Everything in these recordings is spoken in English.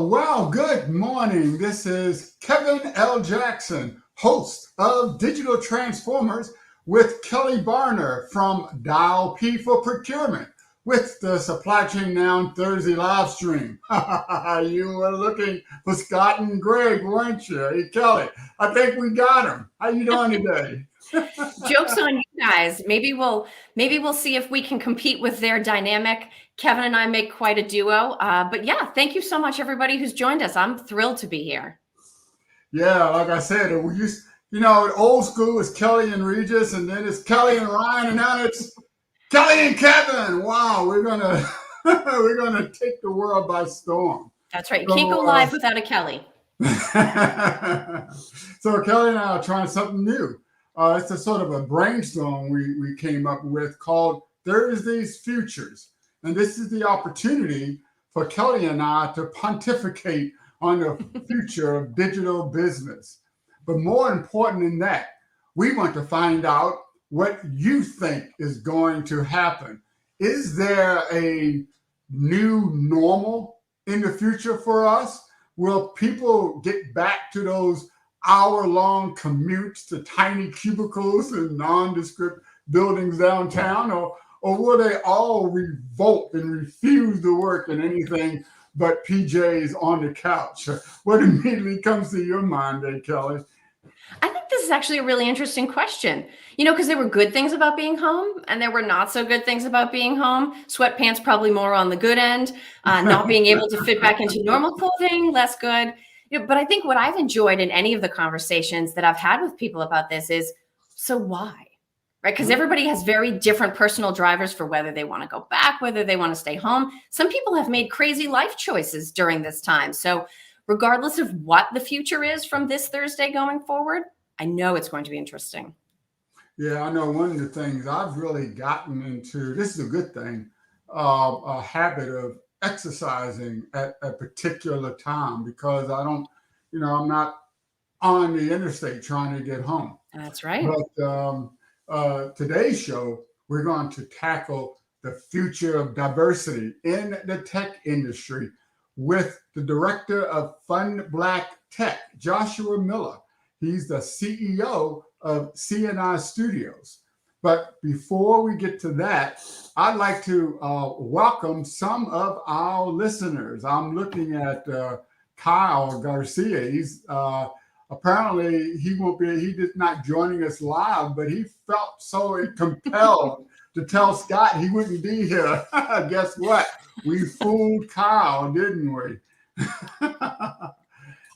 Well, good morning. This is Kevin L. Jackson, host of Digital Transformers with Kelly Barner from Dial P for Procurement with the Supply Chain Now Thursday live stream. You were looking for Scott and Greg, weren't you? Hey, Kelly, I think we got them. How you doing today? Joke's on you guys. Maybe we'll see if we can compete with their dynamic. Kevin and I make quite a duo. But yeah, thank you so much, everybody who's joined us. I'm thrilled to be here. Yeah, like I said, we used, old school is Kelly and Regis, and then it's Kelly and Ryan, and now it's Kelly and Kevin. Wow, we're gonna we're gonna take the world by storm. That's right. You can't go live without a Kelly. So Kelly and I are trying something new. It's a sort of a brainstorm we came up with called Thursday's Futures. And this is the opportunity for Kelly and I to pontificate on the future of digital business. But more important than that, we want to find out what you think is going to happen. Is there a new normal in the future for us? Will people get back to those hour-long commutes to tiny cubicles and nondescript buildings downtown, or will they all revolt and refuse to work in anything but PJs on the couch? What immediately comes to your mind there, Kelly? I think this is actually a really interesting question, because there were good things about being home and there were not so good things about being home. Sweatpants probably more on the good end, not being able to fit back into normal clothing, less good. But I think what I've enjoyed in any of the conversations that I've had with people about this is, so why? Right? Because everybody has very different personal drivers for whether they want to go back, whether they want to stay home. Some people have made crazy life choices during this time. So regardless of what the future is from this Thursday going forward, I know it's going to be interesting. Yeah, I know one of the things I've really gotten into, this is a good thing, a habit of exercising at a particular time, because I don't, I'm not on the interstate trying to get home. That's right. But today's show, we're going to tackle the future of diversity in the tech industry with the director of Fun Black Tech, Joshua Miller. He's the CEO of C&I Studios. But before we get to that, I'd like to welcome some of our listeners. I'm looking at Kyle Garcia. He's apparently he's not joining us live, but he felt so compelled to tell Scott he wouldn't be here. Guess what? We fooled Kyle, didn't we?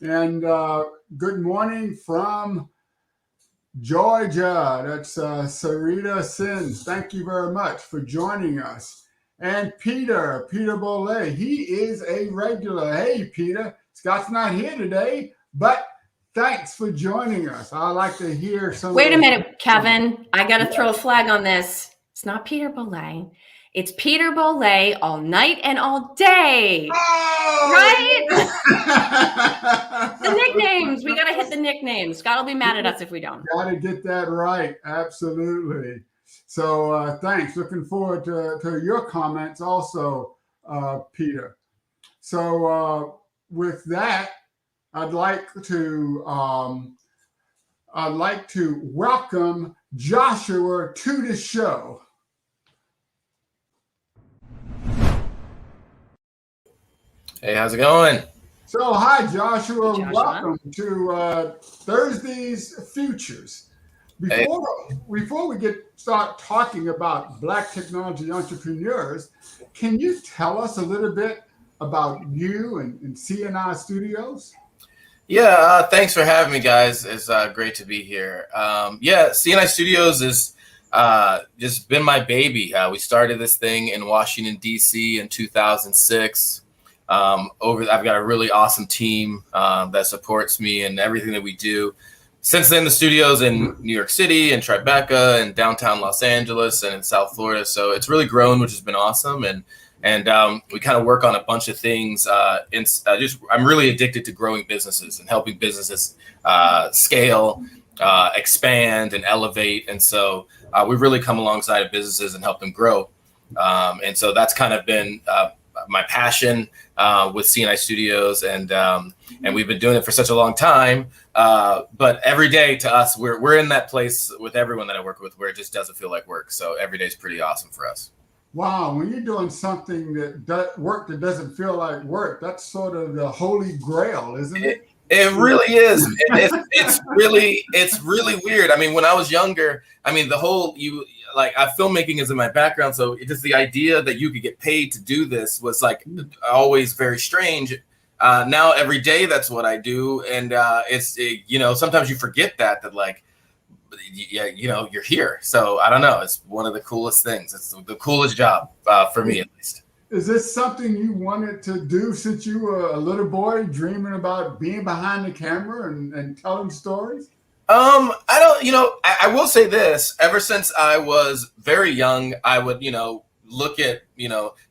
And good morning from Georgia. That's Sarita Sins. Thank you very much for joining us. And Peter Bolle, he is a regular. Hey, Peter, Scott's not here today, but thanks for joining us. I like to hear some. Wait a minute, Kevin. I got to throw a flag on this. It's not Peter Bolle. It's Peter Bolle all night and all day. Oh, right? The nicknames. We got to hit the nicknames. Scott will be mad at us if we don't. Got to get that right. Absolutely. So thanks. Looking forward to your comments also, Peter. So with that, I'd like to welcome Joshua to the show. Hey, how's it going? So, hi, Joshua. Hey, Joshua. Welcome to Thursday's Futures. Before we start talking about Black technology entrepreneurs, can you tell us a little bit about you and C&I Studios? Yeah, thanks for having me, guys. It's great to be here. C&I Studios is just been my baby. We started this thing in Washington, D.C. in 2006. I've got a really awesome team that supports me and everything that we do. Since then, the studios in New York City and Tribeca and downtown Los Angeles and in South Florida. So it's really grown, which has been awesome. And we kind of work on a bunch of things. I'm really addicted to growing businesses and helping businesses scale, expand, and elevate. And so we've really come alongside of businesses and helped them grow. And so that's kind of been my passion with C&I Studios, and we've been doing it for such a long time. But every day to us, we're in that place with everyone that I work with where it just doesn't feel like work. So every day is pretty awesome for us. Wow, when you're doing something work that doesn't feel like work, that's sort of the holy grail, isn't it? It really is. It's really weird. I mean, when I was younger, I mean, filmmaking is in my background, so just the idea that you could get paid to do this was like always very strange. Now every day that's what I do, and sometimes you forget that like, yeah, you're here. So I don't know. It's one of the coolest things. It's the coolest job for me, at least. Is this something you wanted to do since you were a little boy, dreaming about being behind the camera and telling stories? I don't, I will say this, ever since I was very young, I would, look at,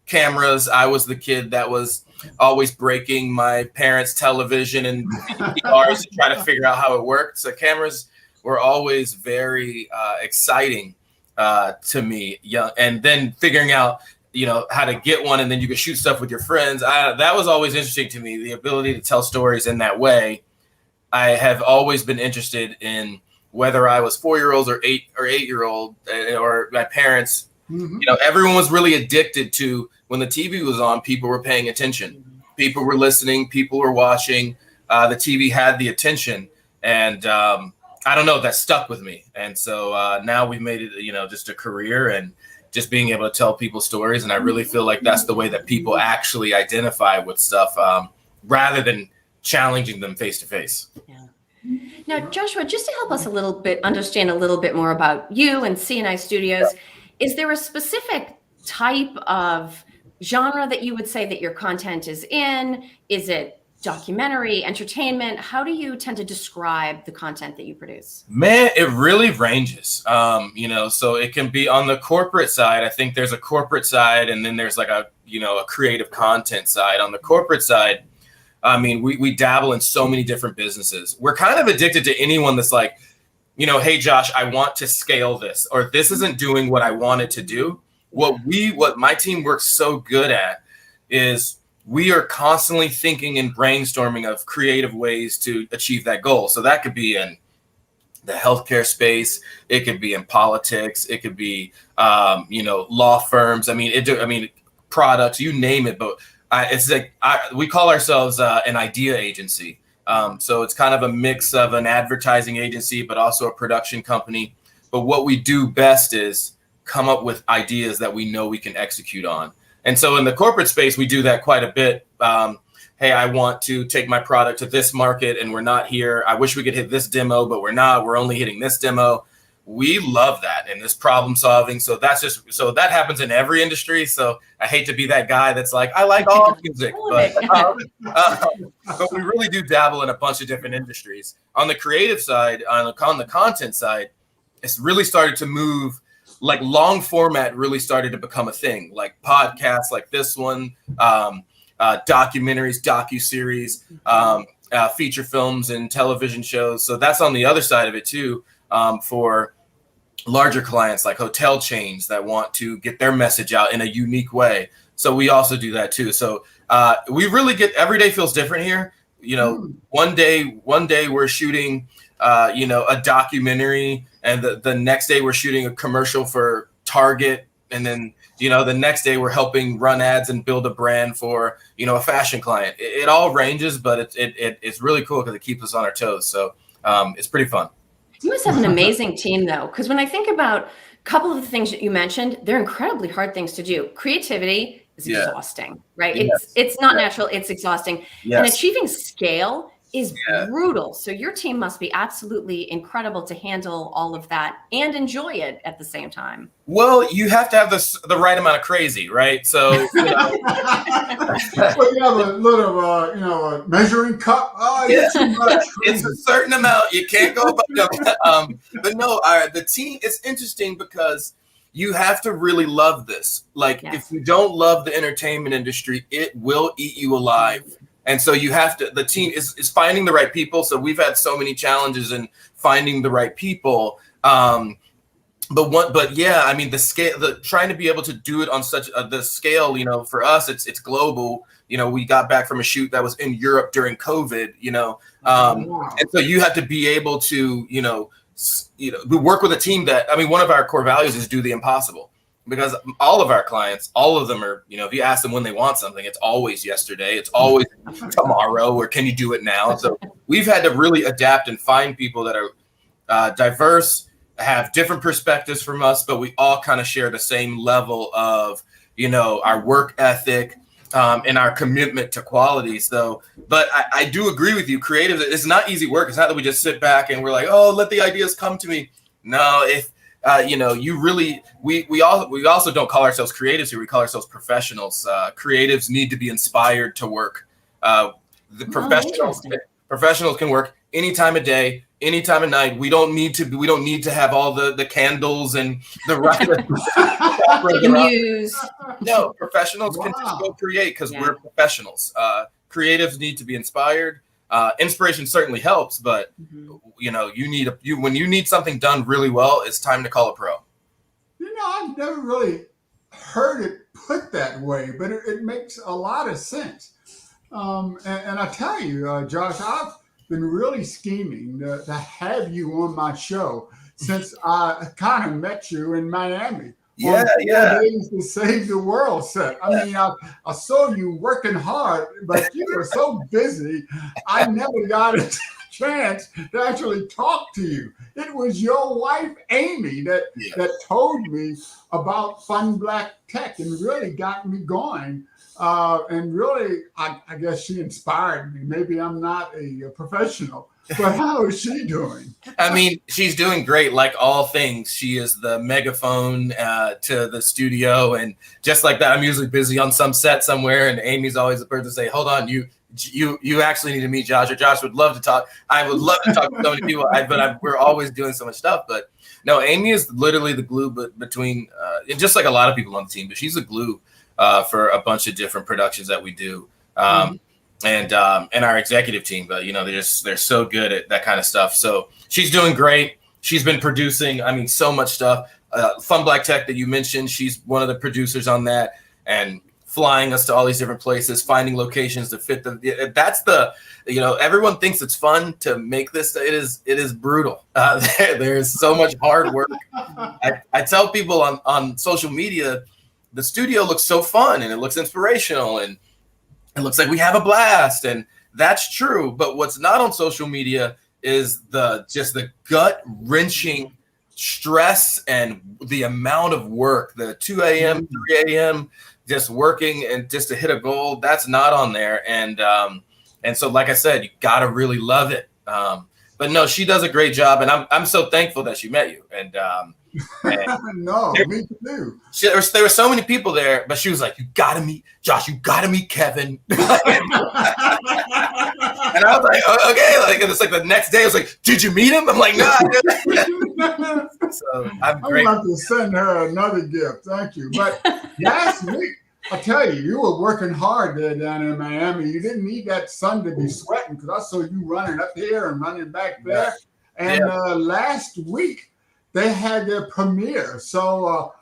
cameras. I was the kid that was always breaking my parents' television and VCRs to try to figure out how it worked. So cameras were always very exciting to me. Yeah, and then figuring out, how to get one, and then you could shoot stuff with your friends. That was always interesting to me, the ability to tell stories in that way. I have always been interested in whether I was 4-year-olds or 8-year-old or my parents. Mm-hmm. Everyone was really addicted to when the TV was on, people were paying attention. People were listening. People were watching. The TV had the attention. And I don't know, that stuck with me. And so now we've made it, just a career and just being able to tell people stories. And I really feel like that's the way that people actually identify with stuff rather than challenging them face to face. Now, Joshua, just to help us understand a little bit more about you and C&I Studios, is there a specific type of genre that you would say that your content is in? Is it documentary, entertainment? How do you tend to describe the content that you produce? Man, it really ranges. So it can be on the corporate side. I think there's a corporate side, and then there's like a creative content side. On the corporate side, I mean, we dabble in so many different businesses. We're kind of addicted to anyone that's like, hey, Josh, I want to scale this, or this isn't doing what I want it to do. What my team works so good at is we are constantly thinking and brainstorming of creative ways to achieve that goal. So that could be in the healthcare space. It could be in politics. It could be, law firms. I mean, products, you name it. But it's like we call ourselves an idea agency. So it's kind of a mix of an advertising agency, but also a production company. But what we do best is come up with ideas that we know we can execute on. And so in the corporate space, we do that quite a bit. Hey, I want to take my product to this market and we're not here. I wish we could hit this demo, but we're not. We're only hitting this demo. We love that and this problem solving. So that happens in every industry. So I hate to be that guy that's like, I like all music, but we really do dabble in a bunch of different industries. On the creative side, on the content side, it's really started to move. Like long format really started to become a thing, like podcasts like this one, documentaries, docuseries, feature films and television shows. So that's on the other side of it too, for larger clients like hotel chains that want to get their message out in a unique way. So we also do that too. So we really every day feels different here. One day we're shooting a documentary, and the next day we're shooting a commercial for Target, and then the next day we're helping run ads and build a brand for a fashion client. It all ranges, but it's really cool because it keeps us on our toes. So it's pretty fun. You must have an amazing team, though, because when I think about a couple of the things that you mentioned, they're incredibly hard things to do. Creativity is exhausting, right? Yes. It's not natural. It's exhausting. Yes. And achieving scale is brutal. So your team must be absolutely incredible to handle all of that and enjoy it at the same time. Well, you have to have the right amount of crazy, right? So you have a little, a measuring cup. Oh, it's a certain amount. You can't go above. But no, the team. It's interesting because you have to really love this. Like, if you don't love the entertainment industry, it will eat you alive. And so you have to, the team is finding the right people. So we've had so many challenges in finding the right people. but yeah, I mean, the scale, the trying to be able to do it on such the scale, for us, it's global. We got back from a shoot that was in Europe during COVID, Wow. and so you have to be able to, we work with a team that, I mean, one of our core values is do the impossible, because all of our clients, all of them are, if you ask them when they want something, it's always yesterday, it's always tomorrow, or can you do it now? So we've had to really adapt and find people that are diverse, have different perspectives from us, but we all kind of share the same level of, our work ethic, and our commitment to quality. So, but I do agree with you. Creative, it's not easy work. It's not that we just sit back and we're like, oh, let the ideas come to me. No, if you really, we also don't call ourselves creatives here. We call ourselves professionals. Creatives need to be inspired to work. The professionals can work any time of day, any time of night. We don't need to have all the candles and the Muse. No, professionals can just go create, because we're professionals. Creatives need to be inspired. Inspiration certainly helps, but when you need something done really well, it's time to call a pro. I've never really heard it put that way, but it makes a lot of sense. And I tell you, Josh, I've been really scheming to have you on my show since I kind of met you in Miami. Yeah. 4 Days to Save the World set. I mean, I saw you working hard, but you were so busy, I never got a chance to actually talk to you. It was your wife, Amy, that told me about Fun Black Tech and really got me going. And really, I guess she inspired me. Maybe I'm not a professional, but how is she doing? I mean, she's doing great. Like all things, she is the megaphone to the studio, and just like that, I'm usually busy on some set somewhere, and Amy's always the person to say, "Hold on, you actually need to meet Josh, or Josh would love to talk." I would love to talk to so many people, we're always doing so much stuff. But no, Amy is literally the glue between, just like a lot of people on the team, but she's the glue for a bunch of different productions that we do. And our executive team, but they're so good at that kind of stuff. So she's doing great. She's been producing, I mean, so much stuff. Fun Black Tech that you mentioned, she's one of the producers on that, and flying us to all these different places, finding locations to fit them. That's everyone thinks it's fun to make this. It is brutal. There's so much hard work. I tell people on social media, the studio looks so fun and it looks inspirational and it looks like we have a blast, and that's true. But what's not on social media is the gut-wrenching stress and the amount of work, the 2 a.m., 3 a.m., just working and just to hit a goal. That's not on there. And so, like I said, you got to really love it. But no, she does a great job, and I'm so thankful that she met you. And No, me too. There were so many people there, but she was like, "You gotta meet Josh. You gotta meet Kevin." And I was like, "Okay." And it's like the next day, I was like, "Did you meet him?" I'm like, "No." So I'm great. I'm going to send her another gift. Thank you. But last week, I tell you, you were working hard there down in Miami. You didn't need that sun to be sweating, because I saw you running up here and running back there. And last week, they had their premiere. So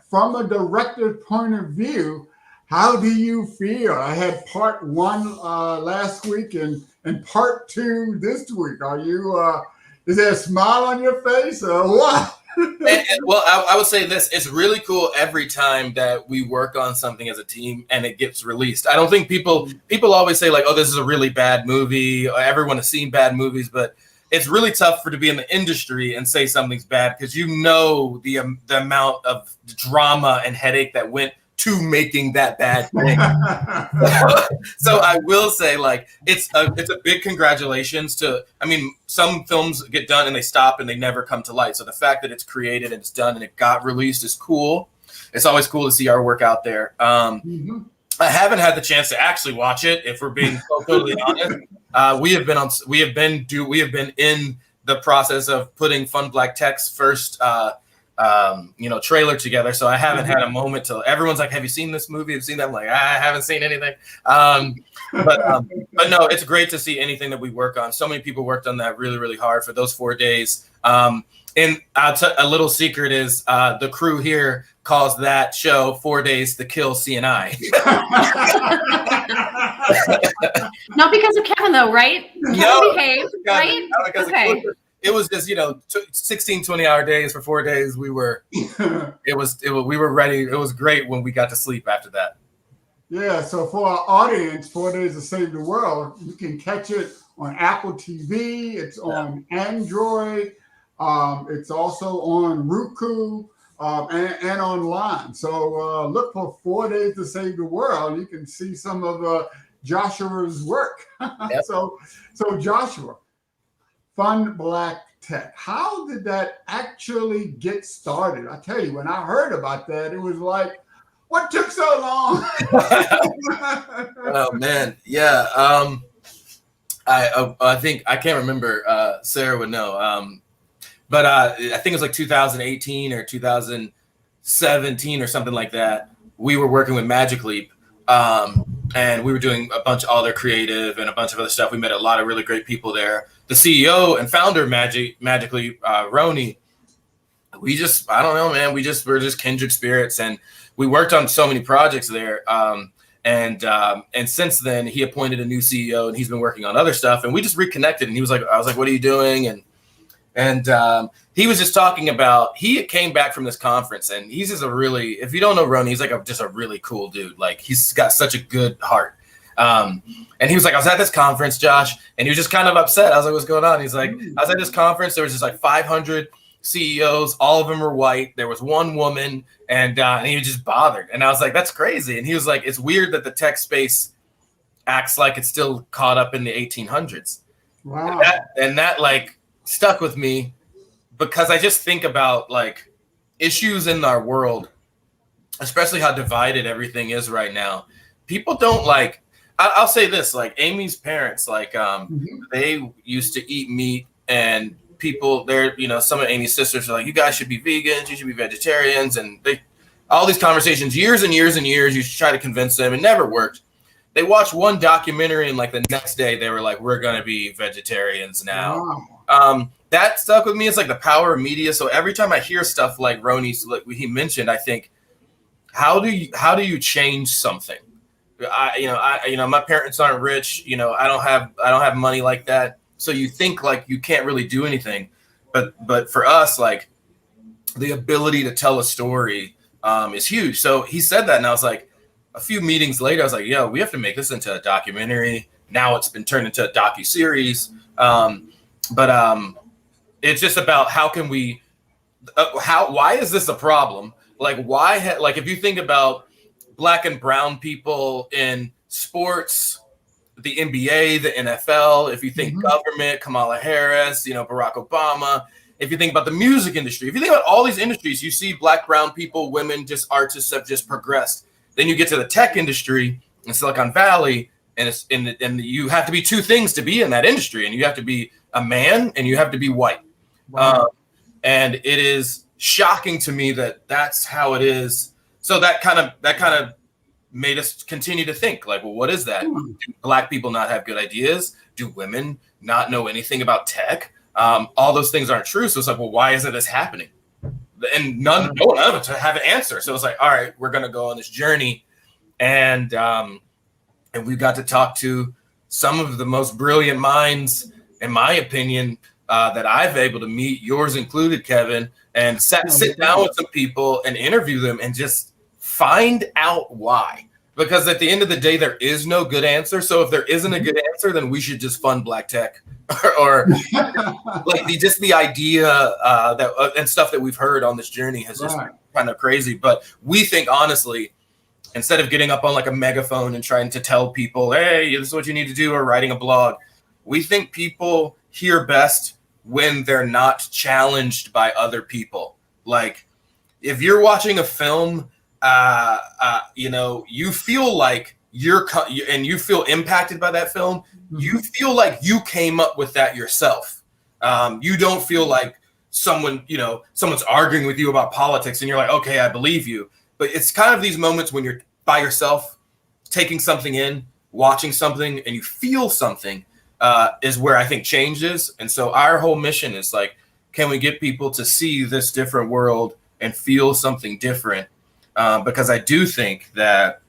from a director's point of view, how do you feel? I had part 1 last week and part 2 this week. Are you, is there a smile on your face or what? Well, I would say this. It's really cool every time that we work on something as a team and it gets released. I don't think people always say like, "Oh, this is a really bad movie." Everyone has seen bad movies, but it's really tough to be in the industry and say something's bad, because the amount of drama and headache that went to making that bad thing. So I will say, like, it's a big congratulations to. I mean, some films get done and they stop and they never come to light. So the fact that it's created and it's done and it got released is cool. It's always cool to see our work out there. I haven't had the chance to actually watch it, if we're being totally honest. We have been in the process of putting Fun Black Tech's first trailer together. So I haven't had a moment to. Everyone's like, "Have you seen this movie? Have you seen that?" I'm like, "I haven't seen anything." But no, it's great to see anything that we work on. So many people worked on that really, really hard for those 4 days. And a little secret is the crew here calls that show 4 Days to Kill C&I. Not because of Kevin, though, right? Kevin behaved, right? Okay. It was just, 16, 20-hour days for 4 days. We were ready. It was great when we got to sleep after that. Yeah, so for our audience, 4 Days to Save the World, you can catch it on Apple TV. It's on Android. It's also on Roku and online. So look for 4 Days to Save the World. You can see some of Joshua's work. Yep. So Joshua, Fun Black Tech. How did that actually get started? I tell you, when I heard about that, it was like, what took so long? Oh man, yeah. I think I can't remember. Sarah would know. But I think it was like 2018 or 2017 or something like that. We were working with Magic Leap, and we were doing a bunch of all their creative and a bunch of other stuff. We met a lot of really great people there. The CEO and founder of Magic Leap, Roni, I don't know, man. We're just kindred spirits, and we worked on so many projects there. And since then, he appointed a new CEO, and he's been working on other stuff. And we just reconnected. And I was like, "What are you doing?" And he was just talking about, he came back from this conference, and he's just if you don't know Roni, he's like just a really cool dude. Like, he's got such a good heart. And he was like, I was at this conference, Josh, and he was just kind of upset. I was like, what's going on? He's like, I was at this conference. There was just like 500 CEOs. All of them were white. There was one woman, and he was just bothered. And I was like, that's crazy. And he was like, it's weird that the tech space acts like it's still caught up in the 1800s. Wow. And that like stuck with me, because I just think about like issues in our world, especially how divided everything is right now. People don't like, I'll say this, like Amy's parents, like they used to eat meat, and people there, some of Amy's sisters are like, you guys should be vegans, you should be vegetarians. And all these conversations, years and years and years, you should try to convince them. It never worked. They watched one documentary, and like the next day they were like, we're going to be vegetarians now. Wow. That stuck with me. It's like the power of media. So every time I hear stuff like Roni's, like he mentioned, I think, how do you change something? My parents aren't rich. I don't have money like that. So you think like you can't really do anything, but for us, like the ability to tell a story is huge. So he said that, and I was like, a few meetings later, I was like, yo, we have to make this into a documentary. Now it's been turned into a docuseries. But it's just about how can we, why is this a problem? Like, like if you think about Black and brown people in sports, the NBA, the NFL, if you think government, Kamala Harris, Barack Obama, if you think about the music industry, if you think about all these industries, you see Black, brown people, women, just artists have just progressed. Then you get to the tech industry in Silicon Valley, and you have to be two things to be in that industry, and you have to be a man and you have to be white. Wow. And it is shocking to me that that's how it is. So that kind of made us continue to think, like, well, what is that? Do Black people not have good ideas? Do women not know anything about tech? All those things aren't true. So it's like, well, why isn't this happening? And none of it to have an answer. So it's like, all right, we're going to go on this journey. And we got to talk to some of the most brilliant minds, in my opinion, that I've able to meet, yours included, Kevin, and sit down with some people and interview them and just find out why. Because at the end of the day, there is no good answer. So if there isn't a good answer, then we should just fund Black tech or like the idea that and stuff that we've heard on this journey has just been kind of crazy. But we think, honestly, instead of getting up on like a megaphone and trying to tell people, hey, this is what you need to do, or writing a blog, we think people hear best when they're not challenged by other people. Like if you're watching a film, you feel like and you feel impacted by that film. You feel like you came up with that yourself. You don't feel like someone's arguing with you about politics and you're like, okay, I believe you. But it's kind of these moments when you're by yourself, taking something in, watching something, and you feel something is where I think change is. And so our whole mission is like, can we get people to see this different world and feel something different? Because I do think that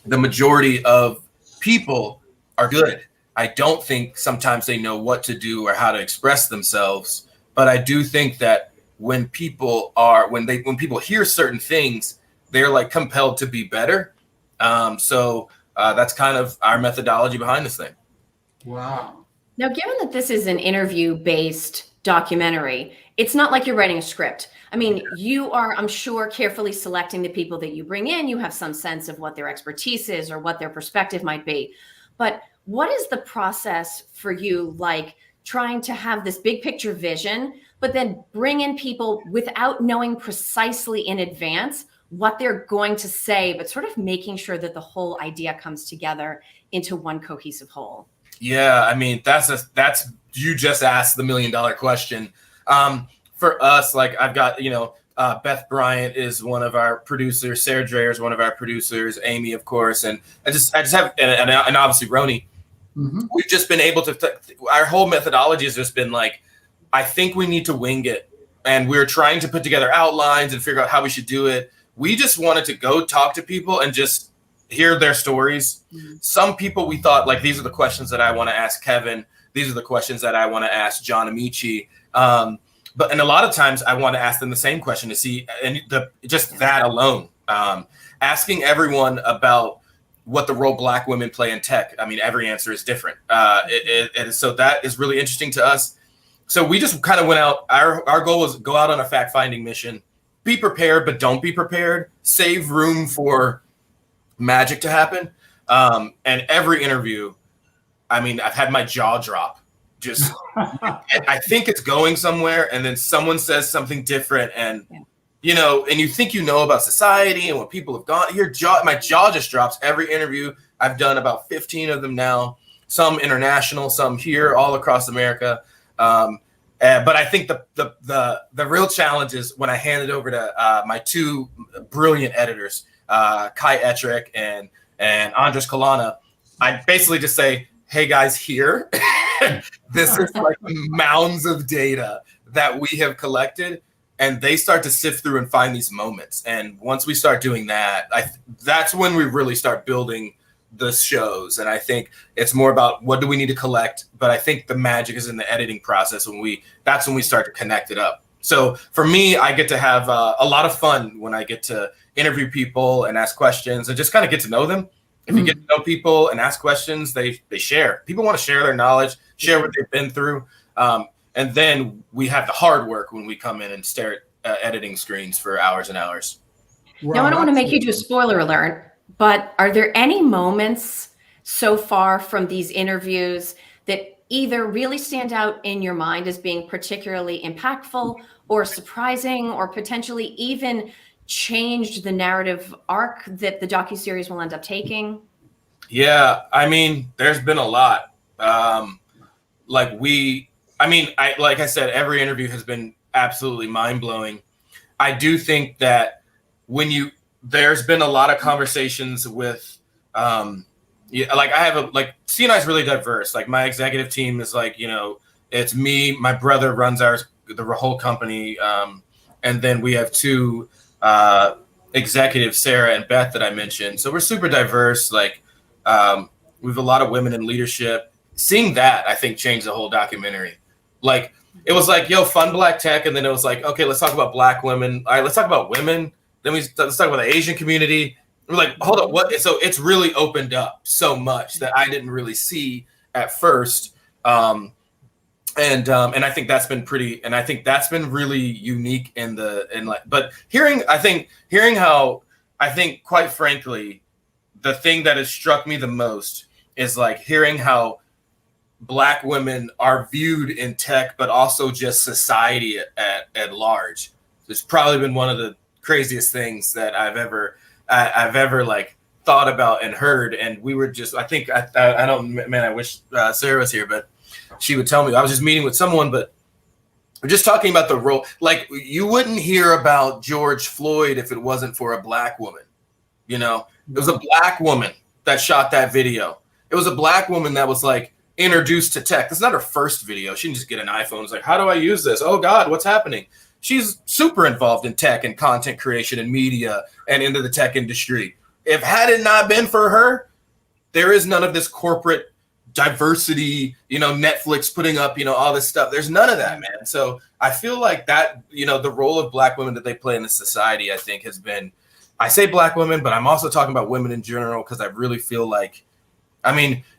the majority of people are good. I don't think sometimes they know what to do or how to express themselves, but I do think that when people hear certain things, they're like compelled to be better. So that's kind of our methodology behind this thing. Wow. Now, given that this is an interview-based documentary, it's not like you're writing a script. I mean, you are, I'm sure, carefully selecting the people that you bring in. You have some sense of what their expertise is or what their perspective might be. But what is the process for you like trying to have this big picture vision, but then bring in people without knowing precisely in advance what they're going to say, but sort of making sure that the whole idea comes together into one cohesive whole? Yeah, I mean, that's you just asked the $1 million question. For us, like I've got, Beth Bryant is one of our producers, Sarah Dreyer is one of our producers, Amy, of course, and I just have, and obviously Roni. Mm-hmm. We've just been able to, our whole methodology has just been like, I think we need to wing it. And we're trying to put together outlines and figure out how we should do it. We just wanted to go talk to people and just hear their stories. Mm-hmm. Some people we thought like, these are the questions that I want to ask Kevin. These are the questions that I want to ask John Amici. But a lot of times I want to ask them the same question to see, and just that alone, asking everyone about what the role Black women play in tech. I mean, every answer is different. And so that is really interesting to us. So we just kind of went out. Our goal was go out on a fact-finding mission, be prepared, but don't be prepared. Save room for magic to happen. And every interview, I mean, I've had my jaw drop. Just, I think it's going somewhere, and then someone says something different, and and you think about society and what people have gone. My jaw just drops every interview. I've done about 15 of them now. Some international, some here, all across America. But I think the real challenge is when I hand it over to my two brilliant editors, Kai Ettrick and Andres Kalana. I basically just say, hey guys, here. This is like mounds of data that we have collected, and they start to sift through and find these moments. And once we start doing that, that's when we really start building the shows. And I think it's more about what do we need to collect, but I think the magic is in the editing process that's when we start to connect it up. So for me, I get to have a lot of fun when I get to interview people and ask questions and just kind of get to know them. If you get to know people and ask questions, they share. People want to share their knowledge, share what they've been through. And then we have the hard work when we come in and stare at editing screens for hours and hours. Well, now, I don't want to make you do a spoiler alert, but are there any moments so far from these interviews that either really stand out in your mind as being particularly impactful or surprising or potentially even changed the narrative arc that the docuseries will end up taking? Yeah, I mean, there's been a lot. Like I said, every interview has been absolutely mind-blowing. I do think that there's been a lot of conversations with, C&I is really diverse. Like my executive team is it's me, my brother runs the whole company. And then we have two executives, Sarah and Beth, that I mentioned. So we're super diverse. We have a lot of women in leadership. Seeing that, I think, changed the whole documentary. It was fun Black tech, and then it was okay, let's talk about Black women. All right, let's talk about women. Then let's talk about the Asian community. We're like, hold up, what? So it's really opened up so much that I didn't really see at first. And I think that's been really unique but hearing how, I think, quite frankly, the thing that has struck me the most is hearing how Black women are viewed in tech, but also just society at large. It's probably been one of the craziest things that I've ever thought about and heard. And we were just, I wish Sarah was here, but she would tell me. I was just meeting with someone, but we're just talking about the role. You wouldn't hear about George Floyd if it wasn't for a Black woman. It was a Black woman that shot that video. It was a Black woman that was introduced to tech. This is not her first video. She didn't just get an iPhone. It's like, how do I use this? Oh God, what's happening? She's super involved in tech and content creation and media and into the tech industry. If had it not been for her, there is none of this corporate diversity, Netflix putting up, all this stuff. There's none of that, man. So I feel like that, the role of Black women that they play in the society, I think has been, I say Black women, but I'm also talking about women in general, because I really feel like,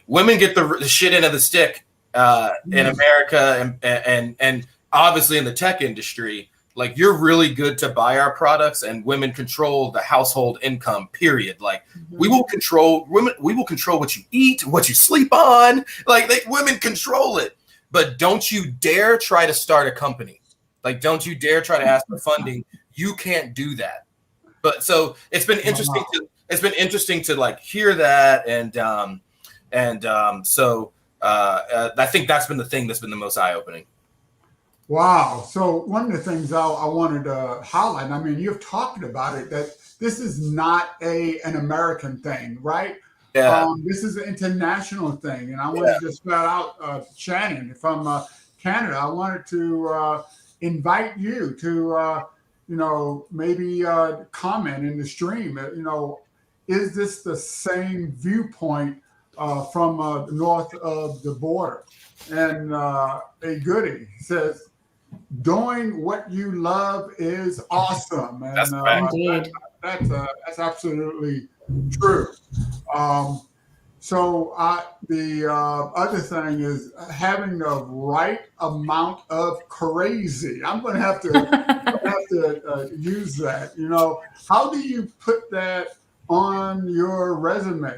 women get the shit end of the stick in America and obviously in the tech industry. Like, you're really good to buy our products, and women control the household income, period. Like, we will control what you eat, what you sleep on. Like, women control it. But don't you dare try to start a company. Like, don't you dare try to ask for funding. You can't do that. But so it's been interesting to like hear that, so I think that's been the thing that's been the most eye-opening. Wow. So one of the things I wanted to highlight, you've talked about it, that this is not an American thing, right? Yeah. This is an international thing. And I want to just shout out Shannon from Canada. I wanted to invite you to, maybe comment in the stream. Is this the same viewpoint from north of the border? And a goodie says, doing what you love is awesome. And that's right. Indeed. That's absolutely true. So the other thing is having the right amount of crazy. I'm going to have to use that. How do you put that on your resume?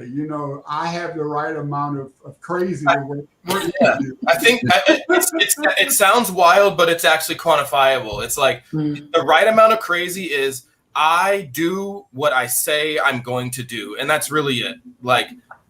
I have the right amount of crazy to work with you. I think it sounds wild, but it's actually quantifiable. It's like the right amount of crazy is I do what I say I'm going to do. And that's really it. Like,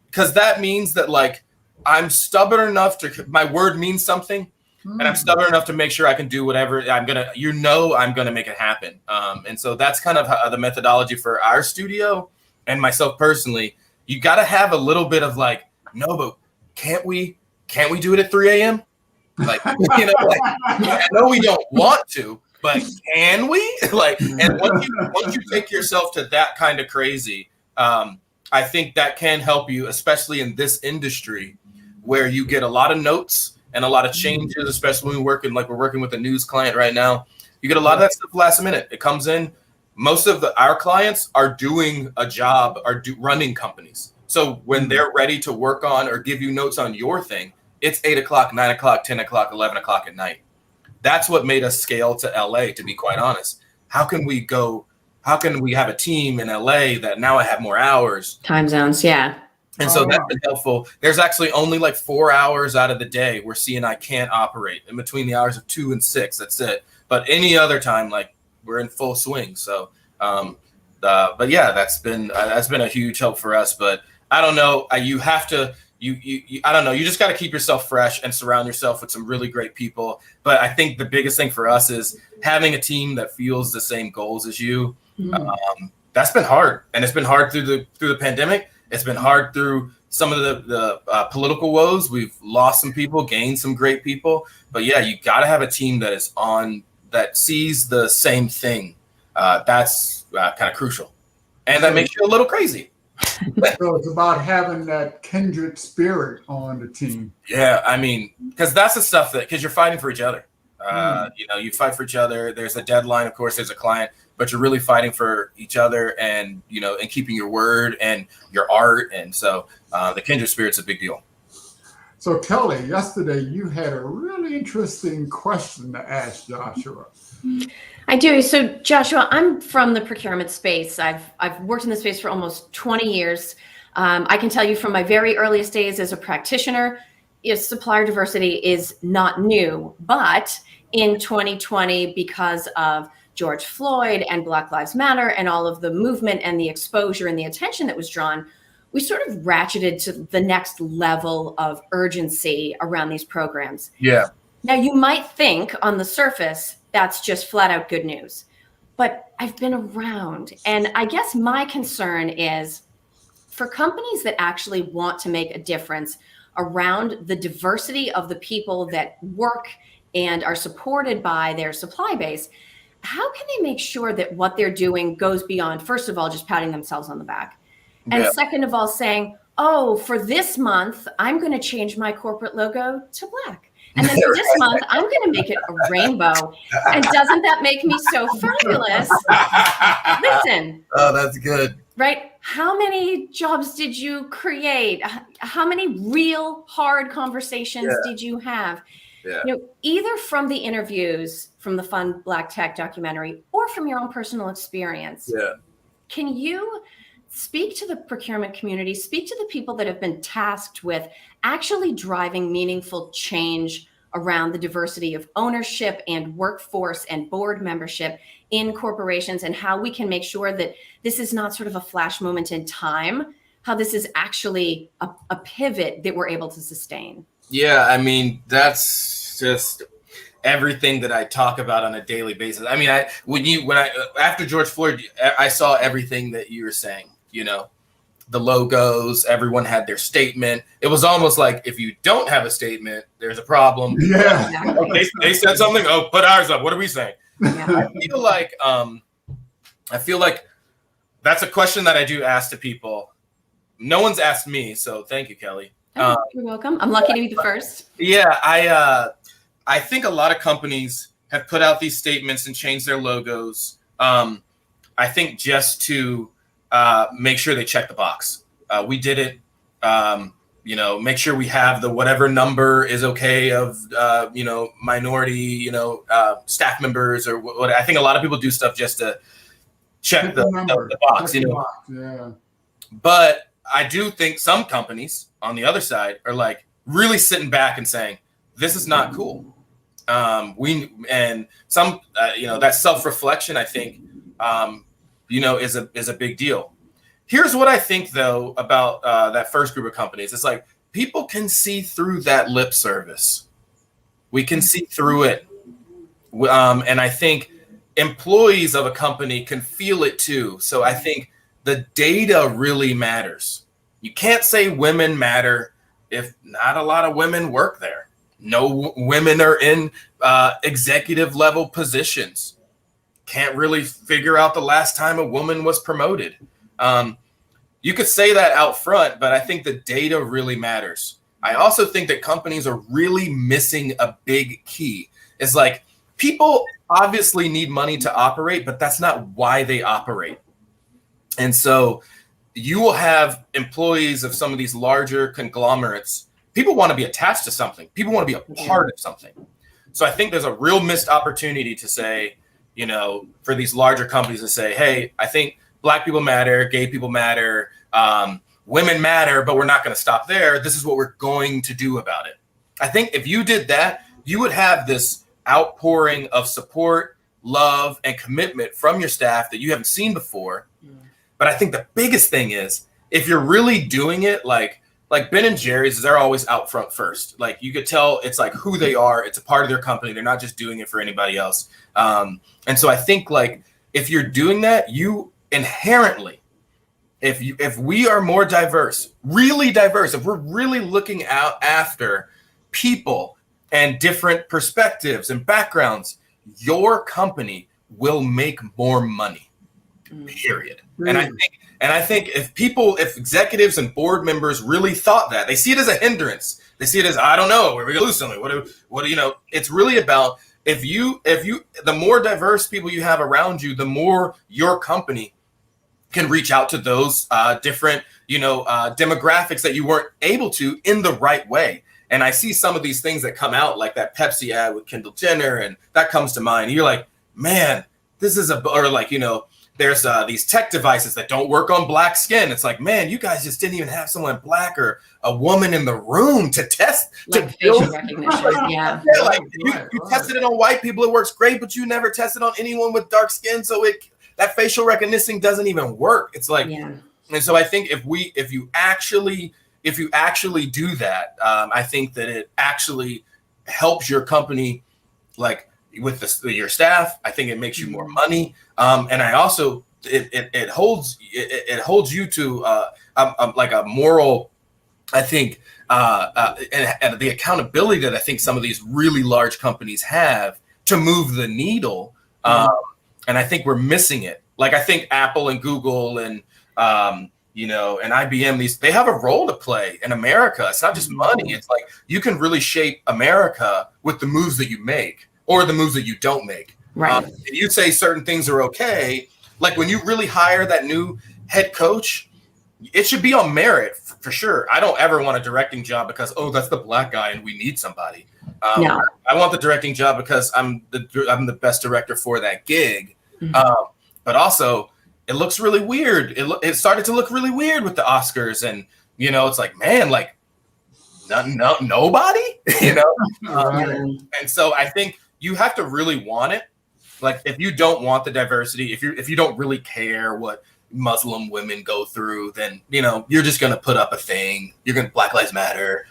because that means that, like, I'm stubborn enough my word means something, and I'm stubborn enough to make sure I can do whatever I'm going to make it happen. And so that's kind of the methodology for our studio and myself personally. You got to have a little bit of like, no, but can't we do it at 3 a.m.? Like, I know we don't want to, but can we? Like, and once you take yourself to that kind of crazy, I think that can help you, especially in this industry where you get a lot of notes and a lot of changes, especially when we're working with a news client right now. You get a lot of that stuff last minute. It comes in. Most of our clients are doing a job, running companies. So when they're ready to work on or give you notes on your thing, it's 8 o'clock, 9 o'clock, 10 o'clock, 11 o'clock at night. That's what made us scale to LA, to be quite honest. How can we have a team in LA that now I have more hours? Time zones, yeah. And so that's been helpful. There's actually only like 4 hours out of the day where C&I can't operate, in between the hours of 2 and 6. That's it. But any other time, like, we're in full swing. So, but yeah, that's been a huge help for us. But I don't know. You have to. I don't know. You just got to keep yourself fresh and surround yourself with some really great people. But I think the biggest thing for us is having a team that feels the same goals as you. That's been hard, and it's been hard through the pandemic. It's been hard through some of the political woes. We've lost some people, gained some great people. But yeah, you got to have a team that sees the same thing. That's kind of crucial, and that makes you a little crazy. So it's about having that kindred spirit on the team. Yeah, because that's the stuff because you're fighting for each other. You fight for each other. There's a deadline, of course. There's a client, but you're really fighting for each other, and and keeping your word and your art. And so the kindred spirit's a big deal. So Kelly, yesterday you had a really interesting question to ask Joshua. I do. So Joshua, I'm from the procurement space. I've worked in the space for almost 20 years. I can tell you from my very earliest days as a practitioner, supplier diversity is not new, but in 2020, because of George Floyd and Black Lives Matter and all of the movement and the exposure and the attention that was drawn, we sort of ratcheted to the next level of urgency around these programs. Yeah. Now, you might think on the surface, that's just flat out good news. But I've been around, and I guess my concern is for companies that actually want to make a difference, around the diversity of the people that work and are supported by their supply base, how can they make sure that what they're doing goes beyond, first of all, just patting themselves on the back? And second of all, saying, oh, for this month, I'm going to change my corporate logo to black. And then for this month, I'm going to make it a rainbow. And doesn't that make me so fabulous? Listen. Oh, that's good. Right? How many jobs did you create? How many real hard conversations did you have? Yeah. You know, either from the interviews from the Fun Black Tech documentary or from your own personal experience. Yeah. Can you speak to the procurement community, speak to the people that have been tasked with actually driving meaningful change around the diversity of ownership and workforce and board membership in corporations, and how we can make sure that this is not sort of a flash moment in time, how this is actually a pivot that we're able to sustain? Yeah, I mean, that's just everything that I talk about on a daily basis. I mean, after George Floyd, I saw everything that you were saying. You know, the logos, everyone had their statement. It was almost like, if you don't have a statement, there's a problem. Yeah. Exactly. They said something. Oh, put ours up. What are we saying? Yeah. I feel like that's a question that I do ask to people. No one's asked me, so thank you, Kelly. Oh, you're welcome. I'm lucky to be the first. Yeah, I think a lot of companies have put out these statements and changed their logos. I think just to make sure they check the box. We did it. Make sure we have the whatever number is okay of minority staff members or what. I think a lot of people do stuff just to check the box. Yeah. But I do think some companies on the other side are like really sitting back and saying, this is not cool. That self-reflection, I think, is a big deal. Here's what I think, though, about that first group of companies. It's like people can see through that lip service. We can see through it. And I think employees of a company can feel it, too. So I think the data really matters. You can't say women matter if not a lot of women work there. No women are in executive level positions. Can't really figure out the last time a woman was promoted. You could say that out front, but I think the data really matters. I also think that companies are really missing a big key. It's like people obviously need money to operate, but that's not why they operate. And so you will have employees of some of these larger conglomerates. People want to be attached to something. People want to be a part of something. So I think there's a real missed opportunity to say, for these larger companies to say, hey, I think Black people matter, gay people matter, women matter, but we're not going to stop there. This is what we're going to do about it. I think if you did that, you would have this outpouring of support, love, and commitment from your staff that you haven't seen before. But I think the biggest thing is, if you're really doing it, like Ben and Jerry's, they're always out front first. Like you could tell it's like who they are. It's a part of their company. They're not just doing it for anybody else. And so I think like if you're doing that, you inherently, if we are more diverse, really diverse, if we're really looking out after people and different perspectives and backgrounds, your company will make more money. Period. And I think if executives and board members really thought that, they see it as a hindrance. They see it as, I don't know, we're gonna lose something. It's really about if you the more diverse people you have around you, the more your company can reach out to those different demographics that you weren't able to in the right way. And I see some of these things that come out, like that Pepsi ad with Kendall Jenner, and that comes to mind. And you're like, man, this is there's these tech devices that don't work on Black skin. It's like, man, you guys just didn't even have someone Black or a woman in the room to test. Like facial recognition, yeah. Like you tested it on white people, it works great, but you never tested on anyone with dark skin, so that facial recognition doesn't even work. It's like, and so I think if you actually do that, I think that it actually helps your company, like with your staff. I think it makes you more money. And I also, it holds you to like a moral I think, and the accountability that I think some of these really large companies have to move the needle. And I think we're missing it. Like, I think Apple and Google and, and IBM, they have a role to play in America. It's not just money. It's like you can really shape America with the moves that you make or the moves that you don't make. Right. If you say certain things are okay, like when you really hire that new head coach, it should be on merit for sure. I don't ever want a directing job because, oh, that's the black guy and we need somebody. No. I want the directing job because I'm the best director for that gig. But also, it looks really weird. It started to look really weird with the Oscars, and it's like, man, like nobody, And so I think you have to really want it. Like, if you don't want the diversity, if you don't really care what Muslim women go through, then you're just gonna put up a thing. You're gonna Black Lives Matter.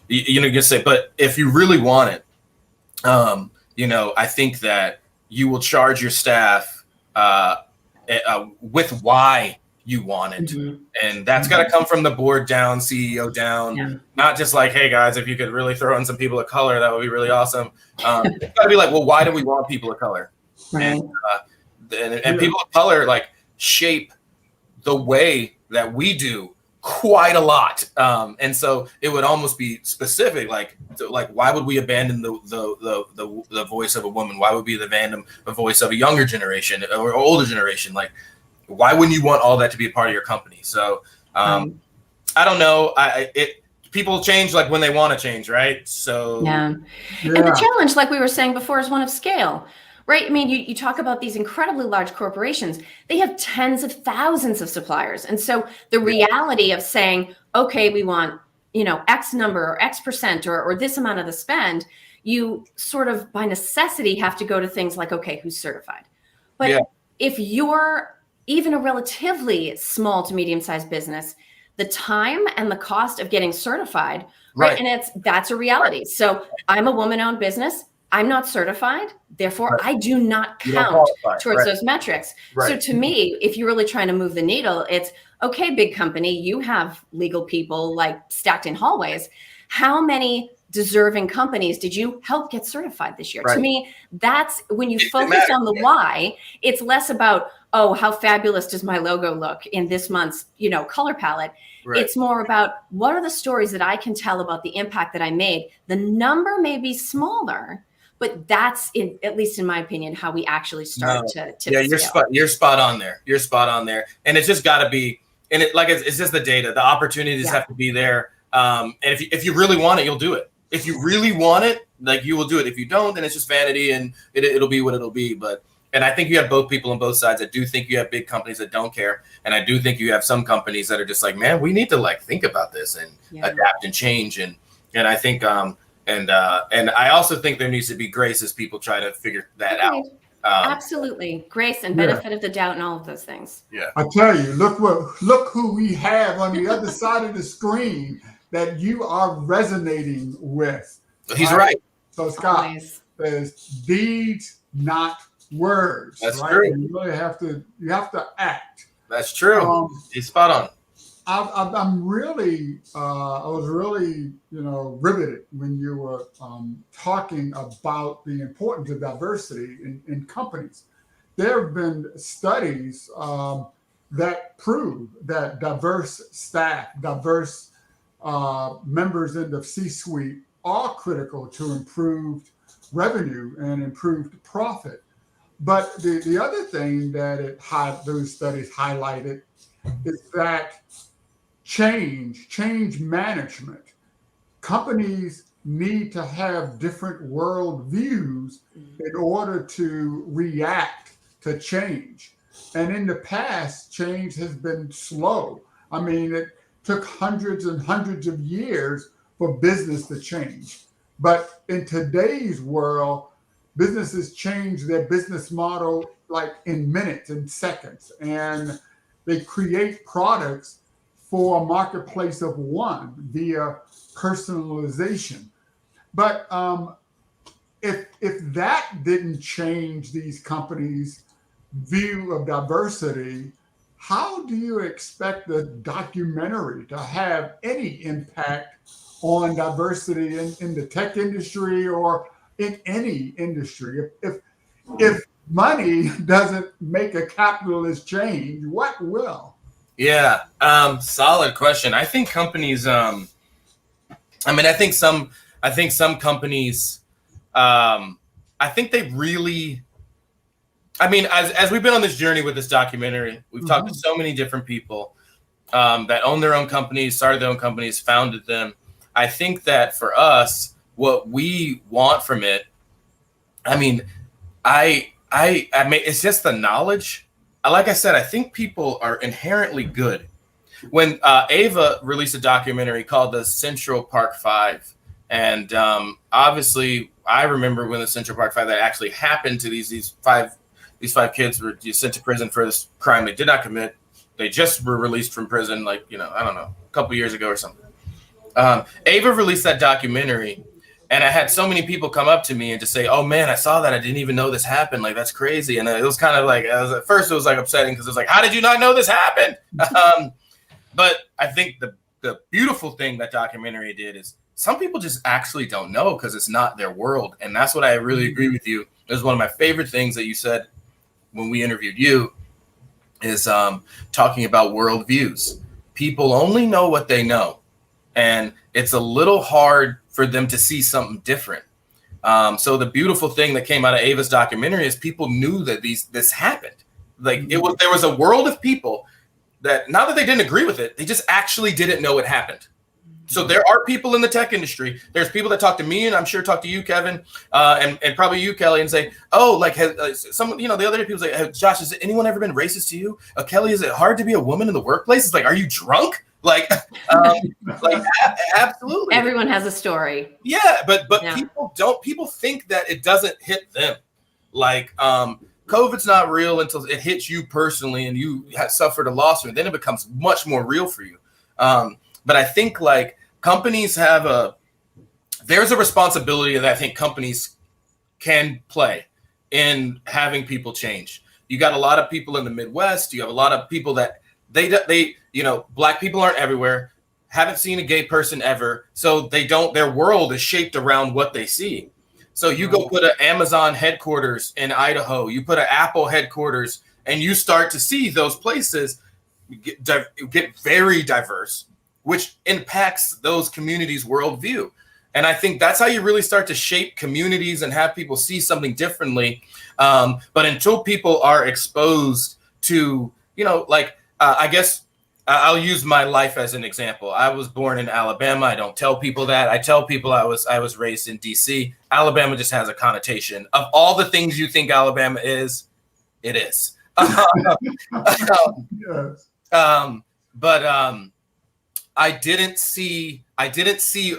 You can say, but if you really want it, I think that you will charge your staff with why you want it, and that's got to come from the board down, CEO down, not just like, hey guys, if you could really throw in some people of color, that would be really awesome. It's got to be like, well, why do we want people of color? Right. And people of color like shape the way that we do quite a lot, and so it would almost be specific, like why would we abandon the voice of a woman? Why would we abandon the voice of a younger generation or older generation? Like, why wouldn't you want all that to be a part of your company? So I don't know. People change like when they want to change, right? So and the challenge, like we were saying before, is one of scale. Right. I mean, you talk about these incredibly large corporations. They have tens of thousands of suppliers. And so the reality of saying, OK, we want, X number or X percent or this amount of the spend, you sort of by necessity have to go to things like, OK, who's certified? But if you're even a relatively small to medium sized business, the time and the cost of getting certified. Right. And that's a reality. Right. So I'm a woman owned business. I'm not certified, therefore I do not count towards those metrics. So to me, if you're really trying to move the needle, it's okay, big company, you have legal people like stacked in hallways. How many deserving companies did you help get certified this year? To me, that's when you focus on the why, it's less about, oh, how fabulous does my logo look in this month's, color palette. It's more about what are the stories that I can tell about the impact that I made. The number may be smaller, but that's, at least in my opinion, how we actually start to you're spot on there. You're spot on there. And it's just got to be, and it's just the data. The opportunities have to be there. And if you really want it, you'll do it. If you really want it, like, you will do it. If you don't, then it's just vanity and it'll be what it'll be. And I think you have both people on both sides. I do think you have big companies that don't care. And I do think you have some companies that are just like, man, we need to think about this and adapt and change. And I think, and I also think there needs to be grace as people try to figure that out. Absolutely. Grace and benefit of the doubt and all of those things. Yeah. I tell you, look who we have on the other side of the screen that you are resonating with. He's right. So Scott, there's deeds, not words. That's true. And you really have to act. That's true. He's spot on. I was really, riveted when you were talking about the importance of diversity in companies. There have been studies that prove that diverse staff, diverse members in the C-suite are critical to improved revenue and improved profit. But the other thing that those studies highlighted is that change management. Companies need to have different world views in order to react to change. And in the past, change has been slow. I mean, it took hundreds and hundreds of years for business to change. But in today's world, businesses change their business model like in minutes and seconds, and they create products for a marketplace of one via personalization. But if that didn't change these companies' view of diversity, how do you expect the documentary to have any impact on diversity in the tech industry or in any industry? If money doesn't make a capitalist change, what will? Yeah, solid question. I think companies. I think some companies. I think they really. I mean, as we've been on this journey with this documentary, we've talked to so many different people that own their own companies, started their own companies, founded them. I think that for us, what we want from it, I mean, I mean, it's just the knowledge. Like I said, I think people are inherently good. When Ava released a documentary called The Central Park Five, and obviously, I remember when the Central Park Five that actually happened to these five kids were sent to prison for this crime they did not commit. They just were released from prison, like, I don't know, a couple years ago or something. Ava released that documentary, and I had so many people come up to me and just say, "Oh man, I saw that. I didn't even know this happened. Like, that's crazy." And it was kind of like, at first it was like upsetting because it was like, "How did you not know this happened?" But I think the beautiful thing that documentary did is some people just actually don't know because it's not their world, and that's what I really agree with you. It was one of my favorite things that you said when we interviewed you is talking about worldviews. People only know what they know, and it's a little hard for them to see something different. So the beautiful thing that came out of Ava's documentary is people knew that this happened. Like there was a world of people that, not that they didn't agree with it, they just actually didn't know it happened. So there are people in the tech industry. There's people that talk to me, and I'm sure talk to you, Kevin, and probably you, Kelly, and say, "Oh, like some, the other day people say, hey, Josh, has anyone ever been racist to you? Kelly, is it hard to be a woman in the workplace?" It's like, are you drunk? Like, absolutely. Everyone has a story. Yeah, but yeah. People think that it doesn't hit them. Like, COVID's not real until it hits you personally and you have suffered a loss, and then it becomes much more real for you. But I think like companies there's a responsibility that I think companies can play in having people change. You got a lot of people in the Midwest. You have a lot of people that they Black people aren't everywhere, haven't seen a gay person ever. So their world is shaped around what they see. So you go put an Amazon headquarters in Idaho, you put an Apple headquarters, and you start to see those places get very diverse, which impacts those communities' worldview. And I think that's how you really start to shape communities and have people see something differently. But until people are exposed to, I guess I'll use my life as an example. I was born in Alabama. I don't tell people that. I tell people I was raised in DC. Alabama just has a connotation of all the things you think Alabama is. It is. Yes. But I didn't see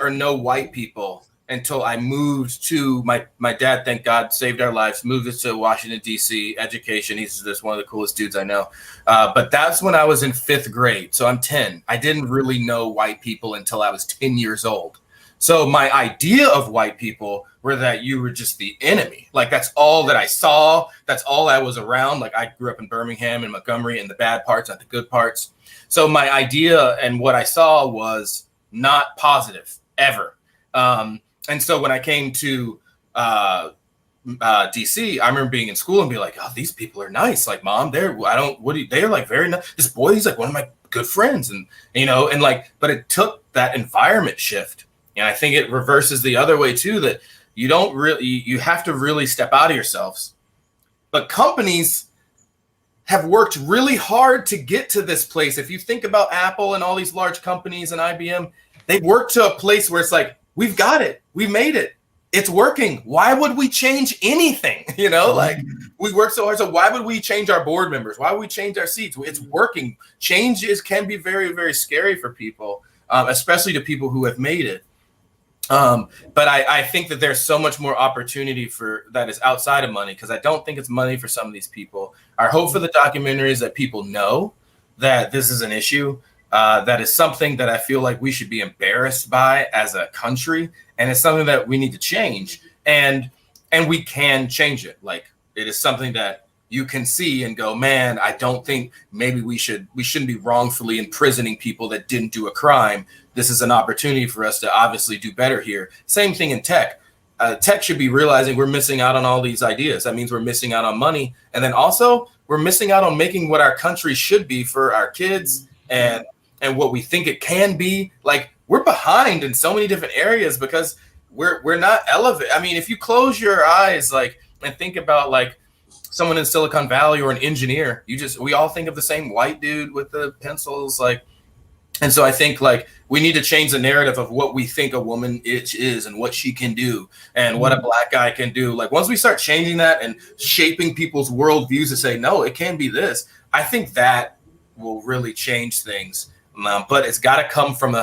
or know white people until I moved to my dad, thank God, saved our lives, moved us to Washington, D.C., education. He's just one of the coolest dudes I know. But that's when I was in 5th grade. So I'm 10. I didn't really know white people until I was 10 years old. So my idea of white people were that you were just the enemy. Like, that's all that I saw. That's all I was around. Like, I grew up in Birmingham and Montgomery, and the bad parts, not the good parts. So my idea and what I saw was not positive ever. And so when I came to DC, I remember being in school and be like, "Oh, these people are nice. Like, Mom, they're like very nice. This boy, he's like one of my good friends." And but it took that environment shift. And I think it reverses the other way too, that you have to really step out of yourselves. But companies have worked really hard to get to this place. If you think about Apple and all these large companies and IBM, they've worked to a place where it's like, we've got it. We made it. It's working. Why would we change anything? Like, we work so hard. So why would we change our board members? Why would we change our seats? It's working. Changes can be very, very scary for people, especially to people who have made it. But I think that there's so much more opportunity that is outside of money, because I don't think it's money for some of these people. Our hope for the documentary is that people know that this is an issue. That is something that I feel like we should be embarrassed by as a country, and it's something that we need to change, and we can change it. Like, it is something that you can see and go, man, I don't think maybe we shouldn't be wrongfully imprisoning people that didn't do a crime. This is an opportunity for us to obviously do better here. Same thing in tech. Tech should be realizing we're missing out on all these ideas. That means we're missing out on money. And then also we're missing out on making what our country should be for our kids and what we think it can be. Like, we're behind in so many different areas because we're not elevated. I mean, if you close your eyes, like, and think about like someone in Silicon Valley or an engineer, we all think of the same white dude with the pencils, like. And so I think like we need to change the narrative of what we think a woman is and what she can do and what a black guy can do. Like, once we start changing that and shaping people's worldviews to say, no, it can be this, I think that will really change things. But it's got to come from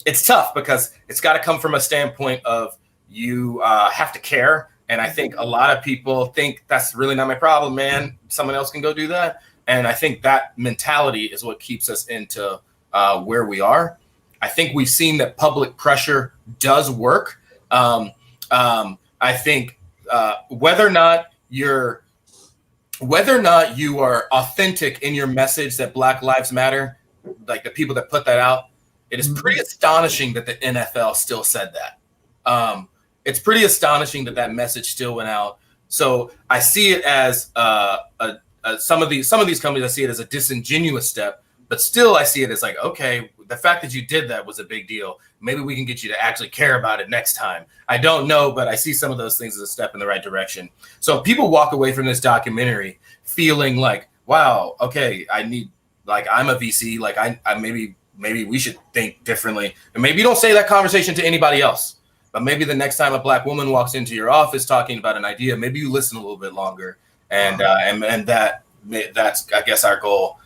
it's tough because it's got to come from a standpoint of you have to care. And I think a lot of people think that's really not my problem, man. Someone else can go do that. And I think that mentality is what keeps us into where we are. I think we've seen that public pressure does work. I think whether or not you are authentic in your message that Black Lives Matter, like the people that put that out, it is pretty astonishing that the NFL still said that. It's pretty astonishing that that message still went out. So I see it as some of these companies, I see it as a disingenuous step. But still, I see it as like, okay, the fact that you did that was a big deal. Maybe we can get you to actually care about it next time. I don't know, but I see some of those things as a step in the right direction. So if people walk away from this documentary feeling like, wow, okay, I'm a VC, like I maybe we should think differently. And maybe you don't say that conversation to anybody else. But maybe the next time a Black woman walks into your office talking about an idea, maybe you listen a little bit longer. And that's, I guess, our goal.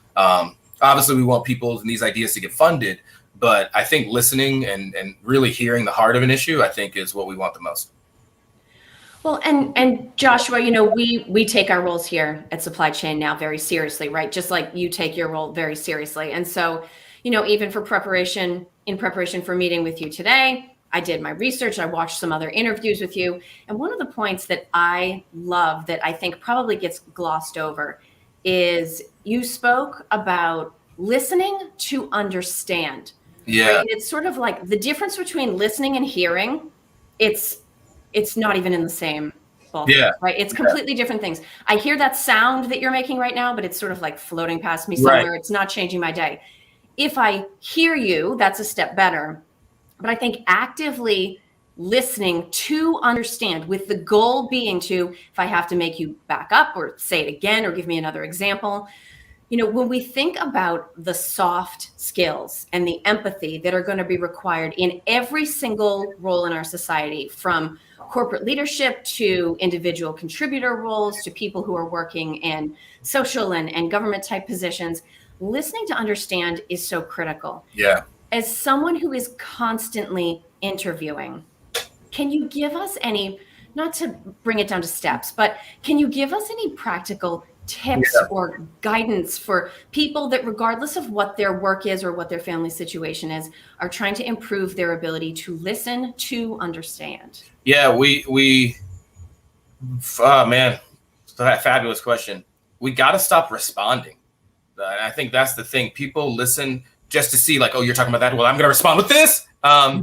Obviously, we want people and these ideas to get funded, but I think listening and really hearing the heart of an issue, I think, is what we want the most. Well, and Joshua, we take our roles here at Supply Chain now very seriously, right? Just like you take your role very seriously. And so, even in preparation for meeting with you today, I did my research. I watched some other interviews with you. And one of the points that I love that I think probably gets glossed over is you spoke about listening to understand. Yeah. Right? It's sort of like the difference between listening and hearing. It's not even in the same ballpark, yeah. Right? It's completely different things. I hear that sound that you're making right now, but it's sort of like floating past me somewhere. Right. It's not changing my day. If I hear you, that's a step better. But I think actively listening to understand, with the goal being to, if I have to make you back up or say it again or give me another example, when we think about the soft skills and the empathy that are going to be required in every single role in our society, from corporate leadership to individual contributor roles to people who are working in social and government type positions, listening to understand is so critical. Yeah. As someone who is constantly interviewing, can you give us any, not to bring it down to steps, but can you give us any practical tips or guidance for people that, regardless of what their work is or what their family situation is, are trying to improve their ability to listen to understand? Yeah, man, fabulous question. We got to stop responding. I think that's the thing. People listen just to see, like, oh, you're talking about that. Well, I'm going to respond with this. I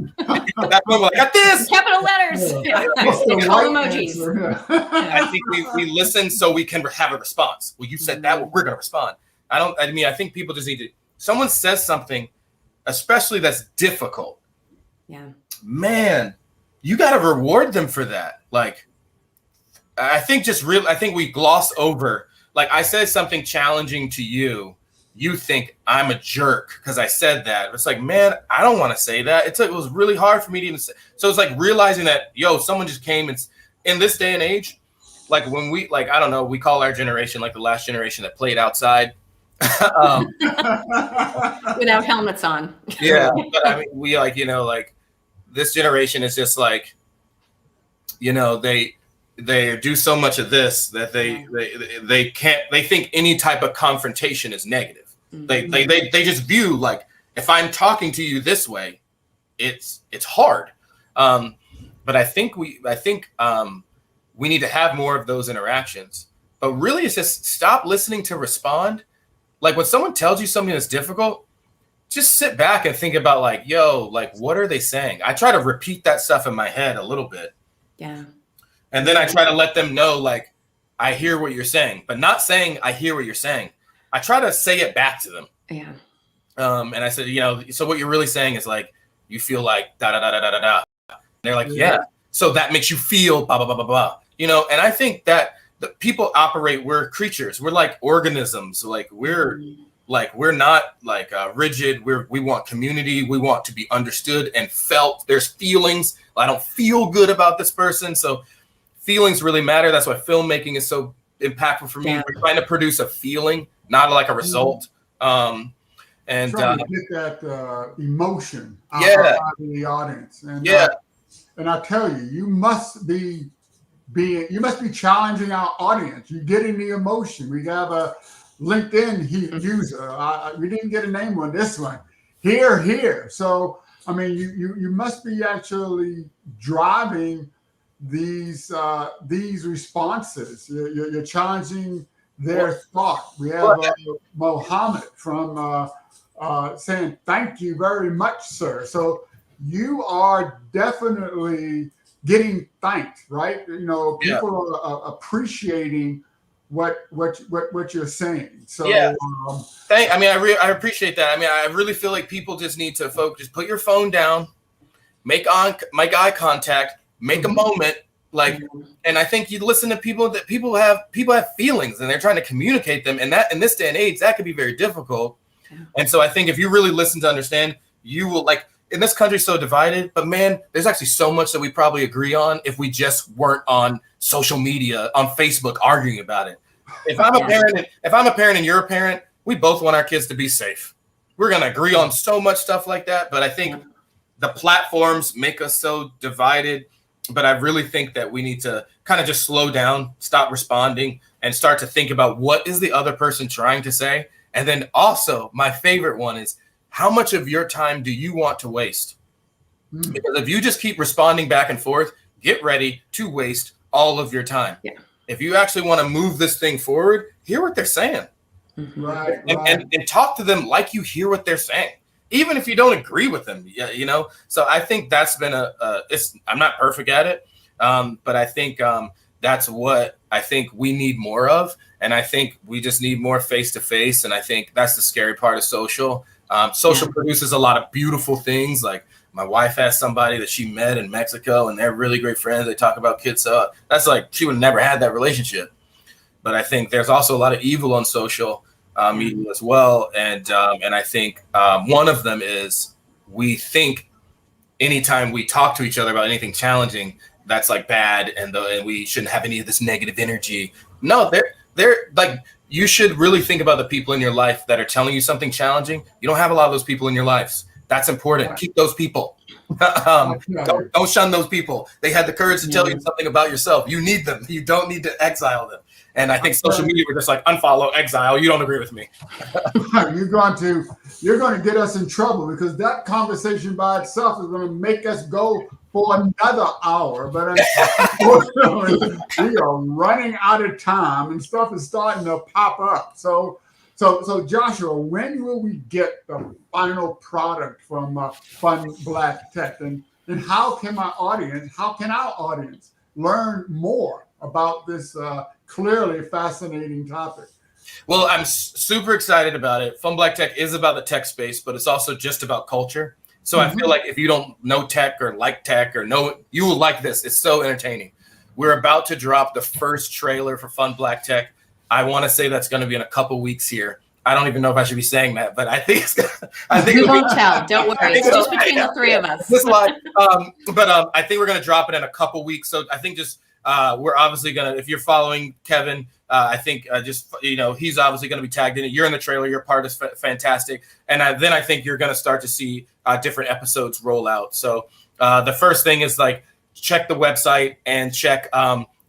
got this. Capital letters. All emojis. I think we listen so we can have a response. Well, you said that. Well, we're going to respond. I think people just need to, someone says something, especially that's difficult. Yeah. Man, you got to reward them for that. Like, I think we gloss over, like, I said something challenging to you. You think I'm a jerk because I said that. It's like, man, I don't want to say that. It was really hard for me to even say. So it's like realizing that, someone just came and in this day and age, like when we, like, I don't know, we call our generation like the last generation that played outside. Without helmets on. Yeah. But I mean, we like this generation is just like, they do so much of this that they think any type of confrontation is negative. Mm-hmm. They just view, like, if I'm talking to you this way, it's hard. But I think we need to have more of those interactions. but really it's just stop listening to respond. Like when someone tells you something that's difficult, just sit back and think about like, yo, like, what are they saying? I try to repeat that stuff in my head a little bit. Yeah. And then I try to let them know, like, I hear what you're saying, but not saying I hear what you're saying. I try to say it back to them. Yeah. And I said, so what you're really saying is like, you feel like da da da da da da da. And they're like, yeah. So that makes you feel blah blah blah blah blah. And I think that the people operate. We're creatures. We're like organisms. Like we're not like rigid. We want community. We want to be understood and felt. There's feelings. I don't feel good about this person, so feelings really matter. That's why filmmaking is so impactful for me. We're trying to produce a feeling, not like a result. And trying to get that emotion out of the audience. And and I tell you, you must be challenging our audience. You're getting the emotion. We have a LinkedIn user. We didn't get a name on this one. Here. So I mean, you must be actually driving these responses. You're challenging their thought. We have Mohammed from saying, thank you very much, sir. So you are definitely getting thanked, right? People are appreciating what you're saying. So I appreciate that. I mean, I really feel like people just need to focus. Just put your phone down, make eye contact, make a moment. And I think you listen to people that people have feelings and they're trying to communicate them. And that in this day and age, that could be very difficult. And so I think if you really listen to understand, you will in this country so divided, but man, there's actually so much that we probably agree on if we just weren't on social media, on Facebook arguing about it. If I'm a parent and you're a parent, we both want our kids to be safe. We're going to agree on so much stuff like that. But I think the platforms make us so divided. But I really think that we need to kind of just slow down, stop responding, and start to think about what is the other person trying to say. And then also, my favorite one is, how much of your time do you want to waste? Because if you just keep responding back and forth, get ready to waste all of your time. Yeah. If you actually want to move this thing forward, hear what they're saying. Right. And talk to them like you hear what they're saying, even if you don't agree with them. So I think that's been I'm not perfect at it, but I think that's what I think we need more of. And I think we just need more face-to-face. And I think that's the scary part of social. Social produces a lot of beautiful things. Like my wife has somebody that she met in Mexico and they're really great friends. They talk about kids. So that's like, she would have never had that relationship. But I think there's also a lot of evil on social media as well. And I think one of them is we think anytime we talk to each other about anything challenging, that's like bad. And we shouldn't have any of this negative energy. No, they're like, you should really think about the people in your life that are telling you something challenging. You don't have a lot of those people in your lives. That's important. Keep those people. Don't shun those people. They had the courage to tell you something about yourself. You need them. You don't need to exile them. And I think social media, we're just like, unfollow, exile. You don't agree with me. You're going to get us in trouble, because that conversation by itself is going to make us go for another hour. But unfortunately, we are running out of time and stuff is starting to pop up. So Joshua, when will we get the final product from Fun Black Tech? And how can our audience learn more about this clearly fascinating topic? Well, I'm super excited about it. Fun Black Tech is about the tech space, but it's also just about culture. So I feel like if you don't know tech or like tech or know, you will like this. It's so entertaining. We're about to drop the first trailer for Fun Black Tech. I want to say that's going to be in a couple weeks here. I don't even know if I should be saying that, but I think we won't tell. Don't worry. It's just between the three of us. This live, but I think we're going to drop it in a couple weeks. So I think we're obviously going to, if you're following Kevin, I think he's obviously going to be tagged in it. You're in the trailer. Your part is fantastic. And then I think you're going to start to see different episodes roll out. So the first thing is like, check the website and check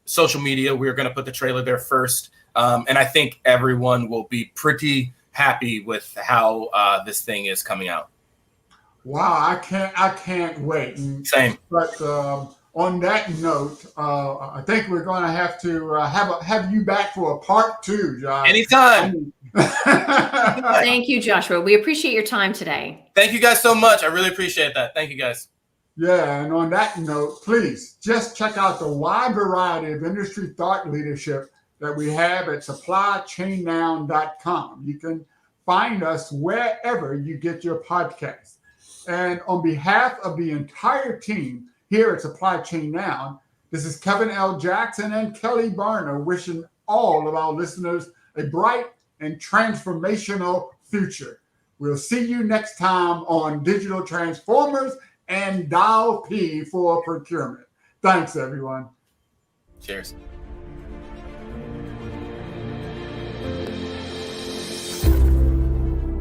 social media. We're going to put the trailer there first. And I think everyone will be pretty happy with how this thing is coming out. Wow, I can't wait. Same. But on that note, I think we're going to have to have you back for a part 2, Josh. Anytime. Thank you, Joshua. We appreciate your time today. Thank you guys so much. I really appreciate that. Thank you guys. Yeah, and on that note, please just check out the wide variety of industry thought leadership that we have at supplychainnow.com. You can find us wherever you get your podcasts. And on behalf of the entire team here at Supply Chain Now, this is Kevin L. Jackson and Kelly Barner wishing all of our listeners a bright and transformational future. We'll see you next time on Digital Transformers and Dial P for procurement. Thanks, everyone. Cheers.